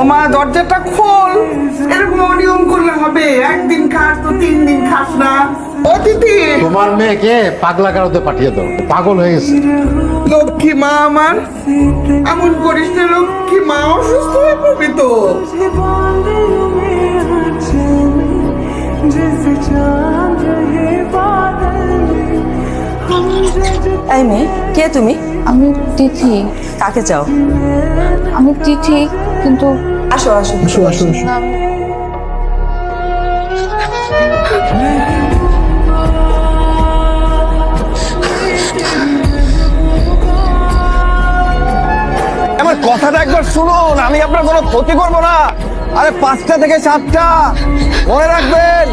ওমা দরজাটা খোল। এরকম অনিয়ম করলে হবে? একদিন খাস তো 3 দিন খাস না। অতিথি তোমার মেয়েকে পাগলা কারোতে পাঠিয়ে দাও, পাগল হয়ে গেছে। লক্ষ্মী মা আমার, এমন করিস না লক্ষ্মী মা, অসুস্থ হয়ে পড়বি তো। এই মেয়ে, কে তুমি? আমি তিথি। কাকে চাও? আমি তিথি, কিন্তু আসো আসো। আমার কথাটা একবার শুনুন, আমি আপনার কোনো ক্ষতি করবো না। আরে 5টা থেকে 7টা মনে রাখবেন।